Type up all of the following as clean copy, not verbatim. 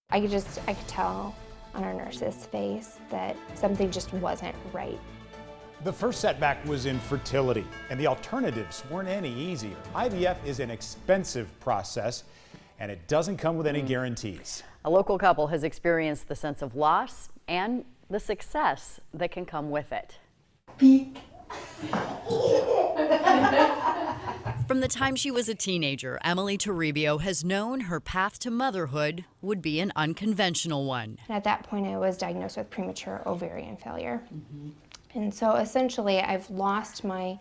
I could tell on our nurse's face that something just wasn't right. The first setback was infertility, and the alternatives weren't any easier. IVF is an expensive process, and it doesn't come with any guarantees. A local couple has experienced the sense of loss and the success that can come with it. Peek. From the time she was a teenager, Emily Toribio has known her path to motherhood would be an unconventional one. And at that point, I was diagnosed with premature ovarian failure. And so essentially, I've lost my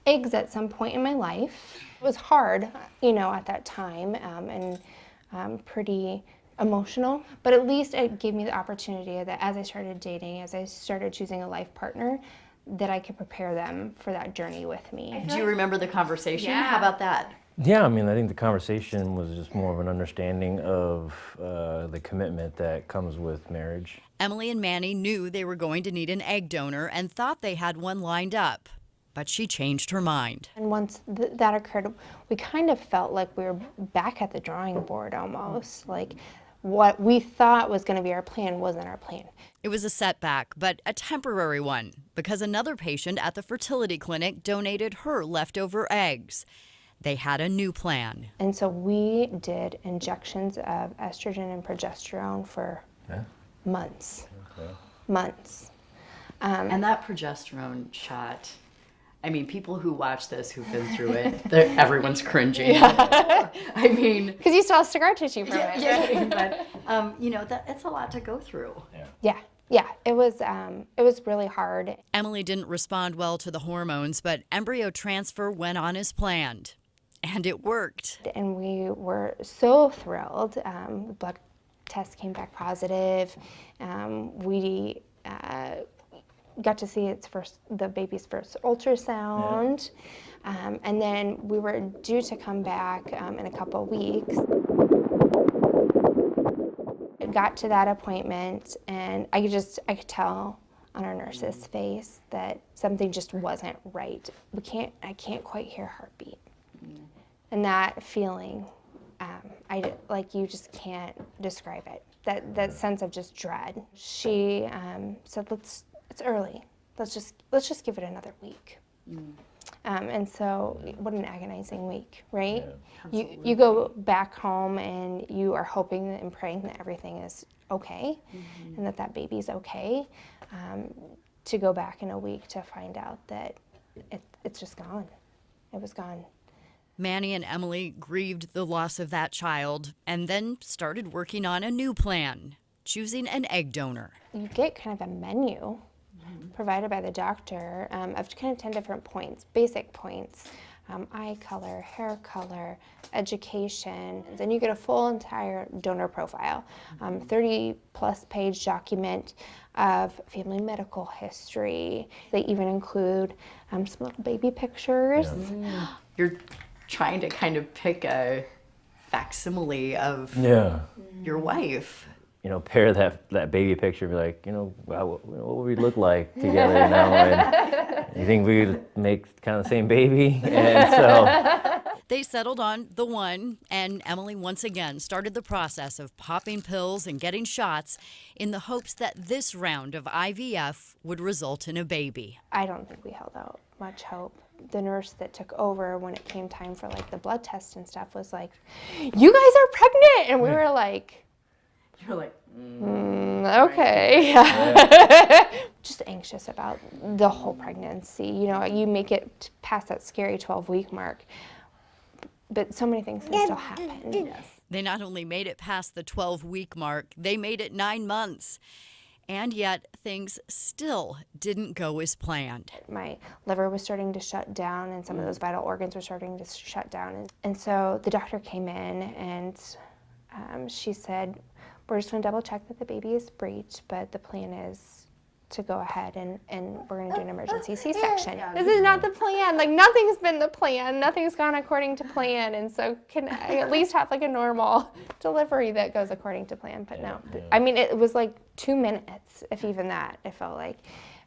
eggs at some point in my life. It was hard, at that time, and pretty emotional, but at least it gave me the opportunity that as I started dating, as I started choosing a life partner, that I could prepare them for that journey with me. Do you remember the conversation? Yeah. How about that? Yeah, I think the conversation was just more of an understanding of the commitment that comes with marriage. Emily and Manny knew they were going to need an egg donor and thought they had one lined up, but she changed her mind. And once that occurred, we kind of felt like we were back at the drawing board almost. Like what we thought was going to be our plan wasn't our plan. It was a setback, but a temporary one, because another patient at the fertility clinic donated her leftover eggs. They had a new plan. And so we did injections of estrogen and progesterone for months. Okay. Months. And that progesterone shot, people who watch this, who've been through it, everyone's cringing. Yeah. Because you still have scar tissue from it. Yeah, but it's a lot to go through. Yeah, it was really hard. Emily didn't respond well to the hormones, but embryo transfer went on as planned. And it worked. And we were so thrilled. The blood test came back positive. We got to see the baby's first ultrasound. Yeah. And then we were due to come back in a couple of weeks. I got to that appointment, and I could tell on our nurse's face that something just wasn't right. I can't quite hear a heartbeat. And that feeling, you just can't describe it. That sense of just dread. She said, it's early. Let's just give it another week. And so, what an agonizing week, right? Yeah, you go back home and you are hoping and praying that everything is okay, and that baby's okay. To go back in a week to find out that it's just gone. It was gone. Manny and Emily grieved the loss of that child and then started working on a new plan, choosing an egg donor. You get kind of a menu provided by the doctor of kind of 10 different points, basic points, eye color, hair color, education. Then you get a full entire donor profile, 30-plus page document of family medical history. They even include some little baby pictures. Yeah. You're trying to kind of pick a facsimile of your wife. Pair that baby picture, be like, what would we look like together now? And you think we would make kind of the same baby? And so they settled on the one, and Emily once again started the process of popping pills and getting shots in the hopes that this round of IVF would result in a baby. I don't think we held out much hope. The nurse that took over when it came time for the blood test and stuff was like, "You guys are pregnant," and we were like, you're like, okay. Yeah. Just anxious about the whole pregnancy. You make it past that scary 12-week mark, but so many things can still happen. Yes. They not only made it past the 12-week mark, they made it 9 months. And yet, things still didn't go as planned. My liver was starting to shut down, and some of those vital organs were starting to shut down. And so the doctor came in, and she said, "We're just going to double check that the baby is breech, but the plan is to go ahead and we're going to do an emergency C-section." This is not the plan. Nothing's been the plan. Nothing's gone according to plan. And so can I at least have a normal delivery that goes according to plan? But no. It was 2 minutes, if even that, it felt like.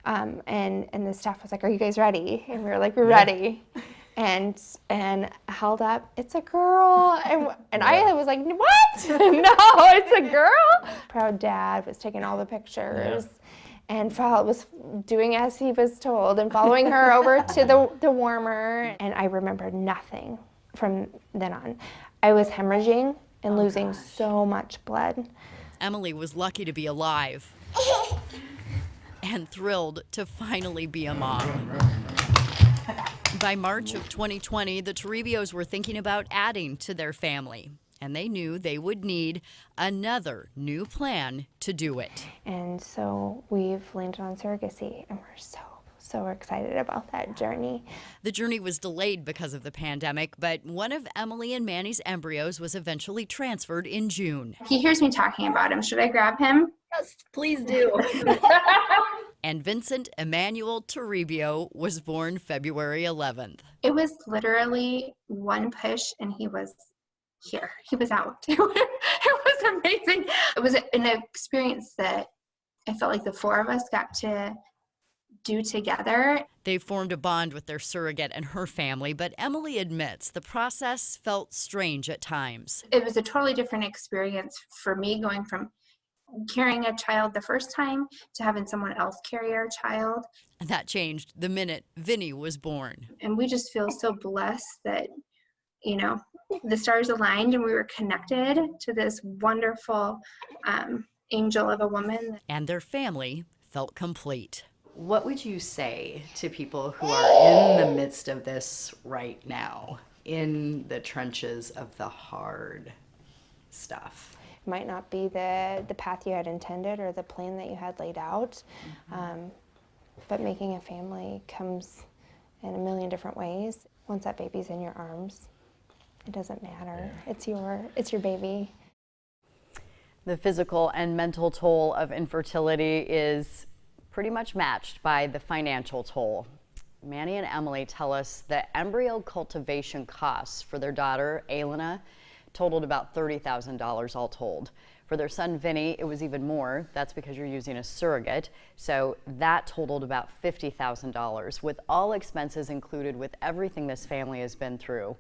And the staff was like, "Are you guys ready?" And we were like, "We're ready." And held up, "It's a girl." And I was like, "What? No, it's a girl?" proud dad was taking all the pictures. And was doing as he was told and following her over to the warmer. And I remember nothing from then on. I was hemorrhaging and losing so much blood. Emily was lucky to be alive and thrilled to finally be a mom. By March of 2020, the Toribios were thinking about adding to their family, and they knew they would need another new plan to do it. And so we've landed on surrogacy, and we're so excited about that journey. The journey was delayed because of the pandemic, but one of Emily and Manny's embryos was eventually transferred in June. He hears me talking about him. Should I grab him? Yes, please do. And Vincent Emmanuel Toribio was born February 11th. It was literally one push and he was here. He was out. It was amazing. It was an experience that I felt like the four of us got to do together. They formed a bond with their surrogate and her family, but Emily admits the process felt strange at times. It was a totally different experience for me, going from carrying a child the first time to having someone else carry our child. And that changed the minute Vinny was born. And we just feel so blessed that, you know, the stars aligned and we were connected to this wonderful angel of a woman. And their family felt complete. What would you say to people who are in the midst of this right now, in the trenches of the hard stuff? It might not be the path you had intended or the plan that you had laid out, but making a family comes in a million different ways. Once that baby's in your arms, it doesn't matter. It's your baby. The physical and mental toll of infertility is pretty much matched by the financial toll. Manny and Emily tell us that embryo cultivation costs for their daughter, Aelina, totaled about $30,000 all told. For their son, Vinny, it was even more. That's because you're using a surrogate. So that totaled about $50,000, with all expenses included, with everything this family has been through.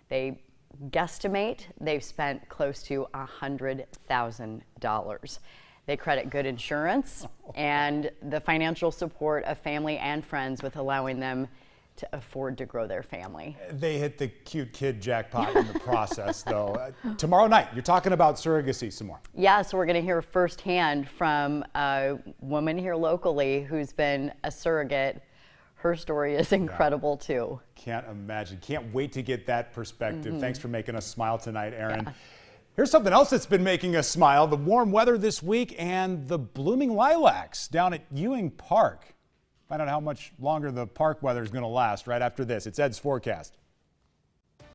They guesstimate they've spent close to $100,000. They credit good insurance and the financial support of family and friends with allowing them to afford to grow their family. They hit the cute kid jackpot in the process, though. Tomorrow night, you're talking about surrogacy some more. Yeah, so we're going to hear firsthand from a woman here locally who's been a surrogate. Her story is incredible, too. Can't imagine. Can't wait to get that perspective. Thanks for making us smile tonight, Erin. Yeah. Here's something else that's been making us smile: the warm weather this week and the blooming lilacs down at Ewing Park. Find out how much longer the park weather is going to last right after this. It's Ed's forecast.